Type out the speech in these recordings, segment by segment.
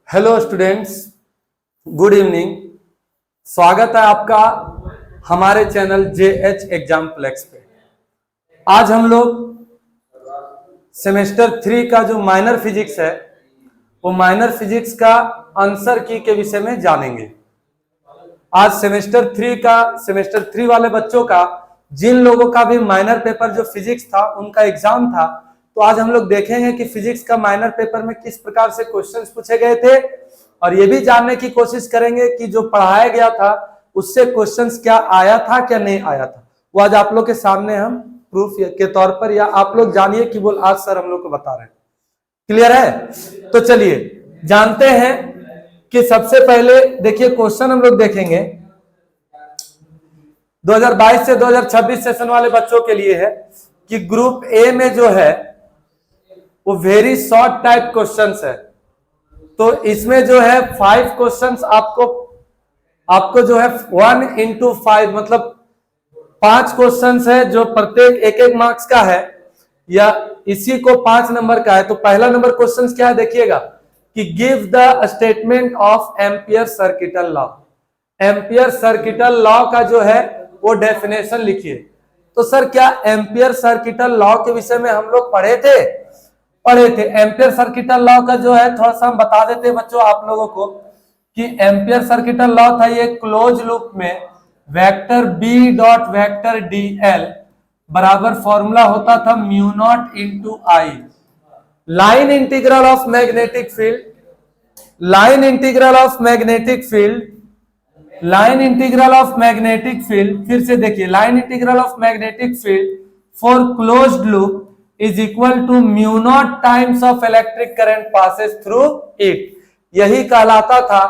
Hello students, good evening. स्वागत है आपका हमारे चैनल JH एग्जाम्पलेक्स पे। आज हम लोग सेमेस्टर 3 का जो माइनर फिजिक्स है वो माइनर फिजिक्स का आंसर की के विषय में जानेंगे। आज सेमेस्टर 3 वाले बच्चों का, जिन लोगों का भी माइनर पेपर जो फिजिक्स था उनका एग्जाम था, तो आज हम लोग देखेंगे कि फिजिक्स का माइनर पेपर में किस प्रकार से क्वेश्चंस पूछे गए थे, और ये भी जानने की कोशिश करेंगे कि जो पढ़ाया गया था उससे क्वेश्चंस क्या आया था क्या नहीं आया था। वो आज आप लोग के सामने हम प्रूफ के तौर पर, या आप लोग जानिए कि बोल आज सर हम लोग को बता रहे हैं। क्लियर है? तो चलिए जानते हैं कि सबसे पहले देखिए क्वेश्चन हम लोग देखेंगे 2022 से 2026 सेशन वाले बच्चों के लिए है कि ग्रुप ए में जो है वो वेरी शॉर्ट टाइप क्वेश्चंस है। तो इसमें जो है 5 क्वेश्चंस आपको जो है 1 into 5 मतलब 5 क्वेश्चंस है जो प्रत्येक एक मार्क्स का है, या इसी को 5 नंबर का है। तो पहला नंबर क्वेश्चन क्या है देखिएगा कि give the statement of ampere circuital law. Ampere circuital law का जो है वो डेफिनेशन लिखिए। तो सर क्या एम्पियर सर्किटल लॉ के विषय में हम लोग पढ़े थे? एम्पियर सर्किटल लॉ का जो है थोड़ा सा हम बता देते हैं बच्चों आप लोगों को कि एम्पियर सर्किटल लॉ था ये क्लोज लूप में vector B dot vector D L बराबर फॉर्मूला होता था mu naught into I. Line integral of magnetic field, line integral of magnetic field, line integral of magnetic field, फिर से देखिए line integral of magnetic field for closed loop is equal to mu naught times of electric current passes through it. यही कहलाता था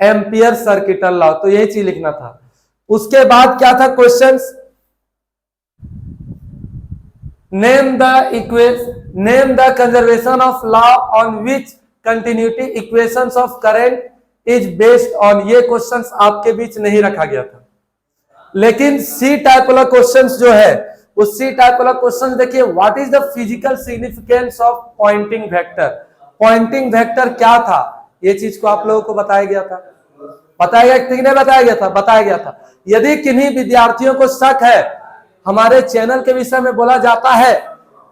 ampere circuital law. तो यही चीज लिखना था। उसके बाद क्या था questions, name the conservation of law on which continuity equations of current is based on. ये क्वेश्चंस आपके बीच नहीं रखा गया था, लेकिन सी टाइप वाला क्वेश्चंस जो है उस सी टाइप वाला क्वेश्चन देखिए, what is the physical significance of Poynting vector. Poynting vector क्या था ये चीज को आप लोगों को बताया गया था। बताया गया कि नहीं बताया गया था? बताया गया था। यदि किन्हीं विद्यार्थियों को शक है, हमारे चैनल के विषय में बोला जाता है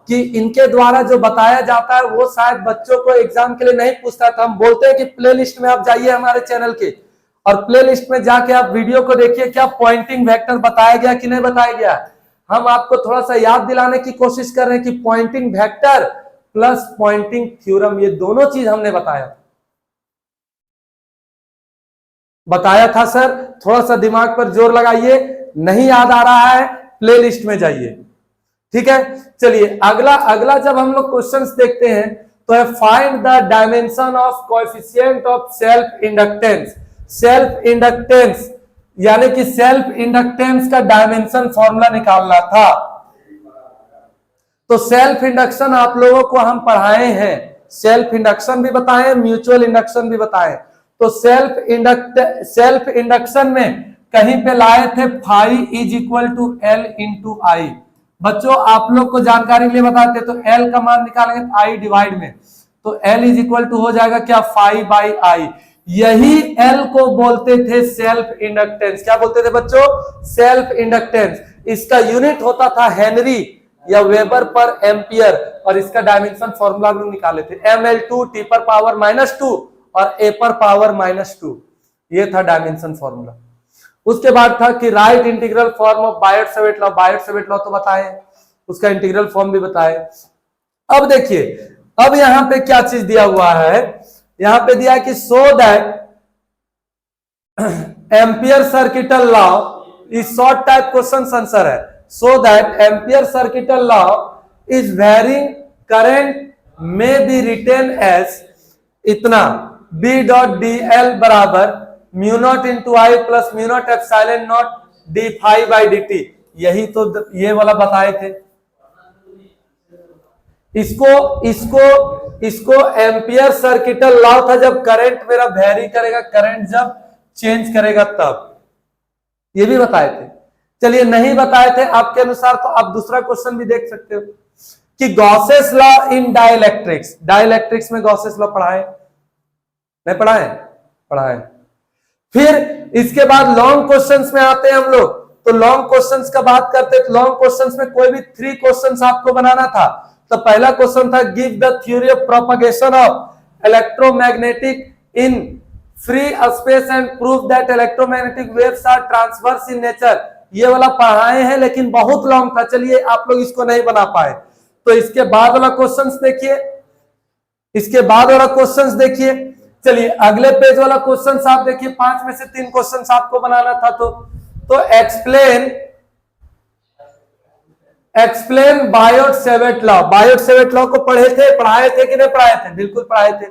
कि इनके द्वारा जो बताया जाता है वो शायद बच्चों को एग्जाम के लिए नहीं पूछता था। हम बोलते हैं कि प्लेलिस्ट में आप जाइए हमारे चैनल के, और प्लेलिस्ट में जाके आप वीडियो को देखिए क्या पॉइंटिंग वेक्टर बताया गया कि नहीं बताया गया। हम आपको थोड़ा सा याद दिलाने की कोशिश कर रहे हैं कि Poynting vector plus Poynting theorem ये दोनों चीज हमने बताया था सर। थोड़ा सा दिमाग पर जोर लगाइए, नहीं याद आ रहा है प्लेलिस्ट में जाइए। ठीक है, चलिए अगला जब हम लोग क्वेश्चंस देखते हैं तो है find the dimension of coefficient of self inductance. Self inductance यानी कि सेल्फ इंडक्टेंस का डायमेंशन फॉर्मूला निकालना था। तो सेल्फ इंडक्शन आप लोगों को हम पढ़ाए हैं, सेल्फ इंडक्शन भी बताएं, म्यूचुअल इंडक्शन भी बताएं। तो सेल्फ इंडक्शन में कहीं पे लाए थे phi is equal to L into I. बच्चों आप लोग को जानकारी के लिए बताते, तो एल का मान निकालेंगे आई डिवाइड में, तो एल इज इक्वल टू हो जाएगा क्या फाई बाई आई। यही एल को बोलते थे सेल्फ इंडक्टेंस। क्या बोलते थे बच्चों? Self inductance. इसका यूनिट होता था हेनरी या वेबर पर एम्पियर, और इसका डायमेंशन फॉर्मूला भी निकाले थे ml2 t पर पावर -2 और a पर पावर -2। ये था डायमेंशन फॉर्मूला। उसके बाद था कि right integral form of Biot Savart law. Biot Savart law तो बताए, उसका इंटीग्रल फॉर्म भी बताए। अब देखिए, अब यहां पे क्या चीज दिया हुआ है, यहां पे दिया है कि so that Ampere circuital law is short type question answer है। So that Ampere circuital law is varying current में बी रिटेन एज इतना बी डॉट डी एल बराबर mu naught into I plus mu naught epsilon naught D phi by D T. यही तो ये वाला बताए थे। इसको एम्पियर सर्किटल लॉ था जब करंट मेरा वेरी करेगा, करंट जब चेंज करेगा तब। ये भी बताए थे। चलिए नहीं बताए थे आपके अनुसार तो आप दूसरा क्वेश्चन भी देख सकते हो। कि Gauss's law in dielectrics, dielectrics में गॉसेस लॉ पढ़ाए नहीं, पढ़ाए। फिर इसके बाद लॉन्ग क्वेश्चंस में आते हैं हम लोग। तो लॉन्ग क्वेश्चंस का बात करते हैं, तो लॉन्ग क्वेश्चंस में कोई भी 3 क्वेश्चंस आपको बनाना था। तो पहला क्वेश्चन था give the theory of propagation of electromagnetic in free space and prove that electromagnetic waves are transverse in nature. ये वाला पढ़ाए हैं लेकिन बहुत लॉन्ग था, चलिए आप लोग इसको नहीं बना पाए। तो इसके बाद वाला क्वेश्चंस देखिए, इसके बाद वाला क्वेश्चंस देखिए। चलिए अगले पेज वाला क्वेश्चंस आप देखिए, 5 में से 3 क्वेश्चंस आपको बनाना था। तो explain Biot-Savart law. Biot-Savart law को पढ़ाए थे कि नहीं पढ़ाए थे? बिल्कुल पढ़ाए थे।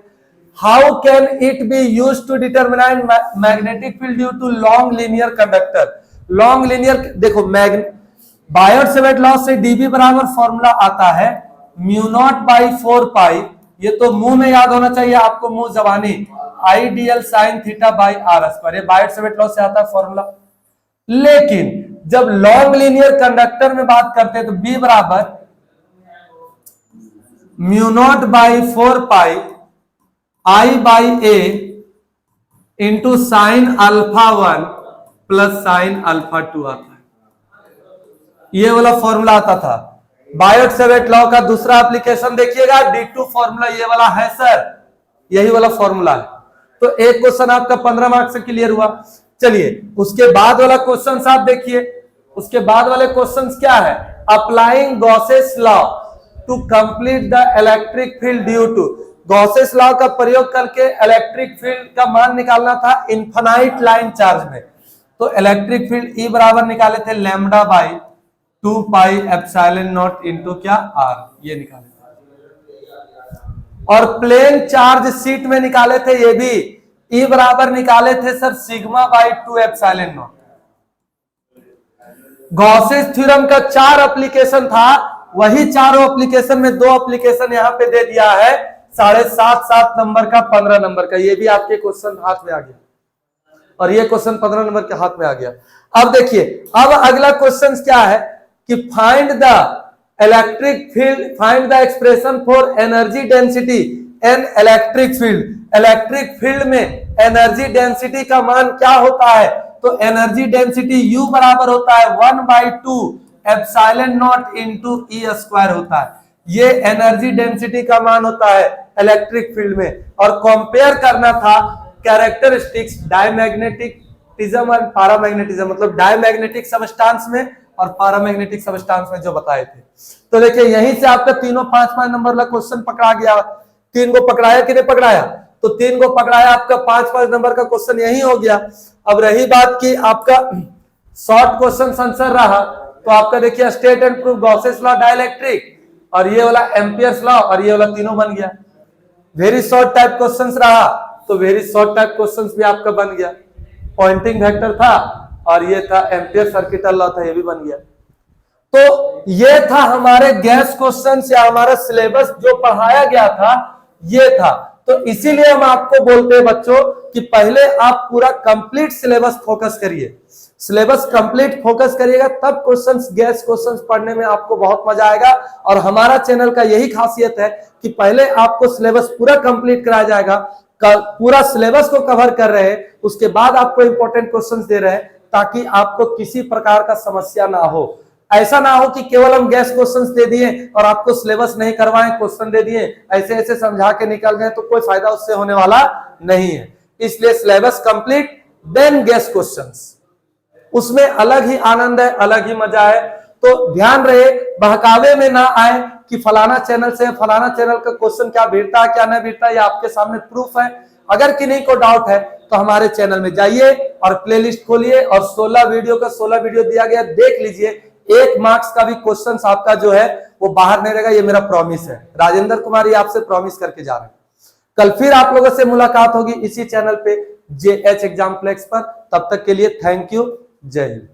How can it be used to determine magnetic field due to long linear conductor. Long linear, देखो बायोट-सेवर्ट लॉ से डीबी बराबर फॉर्मूला आता है μ0/4 ये तो मुंह में याद होना चाहिए आपको, मुंह जबानी, I D L sine theta by R square. ये बायोट-सेवर्ट लॉ से आता है फॉर्मूला। लेकिन जब लॉन्ग लीनियर कंडक्टर में बात करते हैं तो बी बराबर μ0/4 I by A into sine alpha 1 plus sine alpha 2 आता है। ये वाला फॉर्मूला आता था। बायोट-सेवर्ट लॉ का दूसरा एप्लीकेशन देखिएगा, D2 फॉर्मूला ये वाला है सर, यही वाला फॉर्मूला है। तो एक क्वेश्चन आपका 15 मार्क्स से क्लियर हुआ। चलिए उसके बाद वाला क्वेश्चन आप देखिए, उसके बाद वाले क्वेश्चन क्या है? Applying Gauss's law to complete the electric field due to. Gauss's law का प्रयोग करके इलेक्ट्रिक फील्ड का मान निकालना था इनफाइनाइट लाइन चार्ज में। तो इलेक्ट्रिक फील्ड ई बराबर निकाले थे lambda by 2 pi epsilon not into क्या आर, ये निकाले थे। और प्लेन चार्ज शीट में निकाले थे ये भी, ई बराबर निकाले थे sir sigma by 2 epsilon not. Gauss's theorem का 4 एप्लीकेशन था, वही चारों एप्लीकेशन में 2 एप्लीकेशन यहां पे दे दिया है, 7.5 नंबर का, 15 नंबर का। ये भी आपके क्वेश्चन हाथ में आ गया और ये क्वेश्चन 15 नंबर के हाथ में आ गया। अब देखिए, अब अगला क्वेश्चन क्या है कि find the electric field, find the expression for energy density and electric field. Electric field में एनर्जी डेंसिटी का मान क्या होता है? तो एनर्जी डेंसिटी U बराबर होता है 1/2 epsilon not into E square होता है। ये एनर्जी डेंसिटी का मान होता है इलेक्ट्रिक फील्ड में। और कंपेयर करना था कैरेक्टरिस्टिक्स डायमैग्नेटिज्म और पैरामैग्नेटिज्म, मतलब डायमैग्नेटिक सबस्टेंस में और पैरामैग्नेटिक सबस्टेंस में जो बताए थे। तो देखिए यहीं से आपका तीनों 5-5 नंबर वाला क्वेश्चन पकड़ा गया। 3 को पकड़ाया कि नहीं पकड़ाया? तो 3 को पकड़ाया, आपका 5-5 नंबर का क्वेश्चन यही हो गया। अब रही बात की आपका शॉर्ट क्वेश्चन आंसर रहा, तो आपका देखिए state and prove Gauss's law dielectric, और ये वाला एम्पियर्स लॉ, और ये वाला तीनों बन गया। वेरी शॉर्ट टाइप क्वेश्चंस रहा, तो वेरी शॉर्ट टाइप क्वेश्चंस भी आपका बन गया। पॉइंटिंग वेक्टर था और ये था एम्पियर सर्किटल लॉ था, ये भी बन गया। तो ये था हमारे गैस क्वेश्चंस या हमारा सिलेबस जो पढ़ाया गया था, ये था। तो इसीलिए हम आपको बोलते हैं बच्चों कि पहले आप पूरा कंप्लीट सिलेबस फोकस करिए। सिलेबस कंप्लीट फोकस करिएगा तब क्वेश्चंस, गैस क्वेश्चंस पढ़ने में आपको बहुत मजा आएगा। और हमारा चैनल का यही खासियत है कि पहले आपको सिलेबस पूरा कंप्लीट कराया जाएगा, पूरा सिलेबस को कवर कर रहे हैं, उसके बाद आपको इंपॉर्टेंट क्वेश्चंस दे रहे हैं ताकि आपको किसी प्रकार का समस्या ना हो। ऐसा ना हो कि केवल हम गैस क्वेश्चंस दे दिए और आपको सिलेबस नहीं करवाएं, क्वेश्चन दे दिए ऐसे ऐसे समझा के निकल गए, तो कोई फायदा उससे होने वाला नहीं है। इसलिए syllabus complete then Gauss questions, उसमें अलग ही आनंद है, अलग ही मजा है। तो ध्यान रहे, बहकावे में ना आए कि फलाना चैनल से फलाना चैनल का क्वेश्चन क्या भिड़ता है क्या नहीं भिड़ता, ये आपके सामने प्रूफ है। अगर किन्हीं को डाउट है तो हमारे चैनल में जाइए और प्लेलिस्ट खोलिए और 16 वीडियो का 16 वीडियो दिया गया, देख लीजिए। 1 मार्क्स का भी क्वेश्चन आपका जो है वो बाहर नहीं रहेगा, ये मेरा प्रॉमिस है। राजेंद्र कुमार आपसे प्रॉमिस करके जा रहे हैं। कल फिर आप लोगों से मुलाकात होगी इसी चैनल पे JH एग्जाम्प्लेक्स पर। तब तक के लिए थैंक यू, जय हिंद।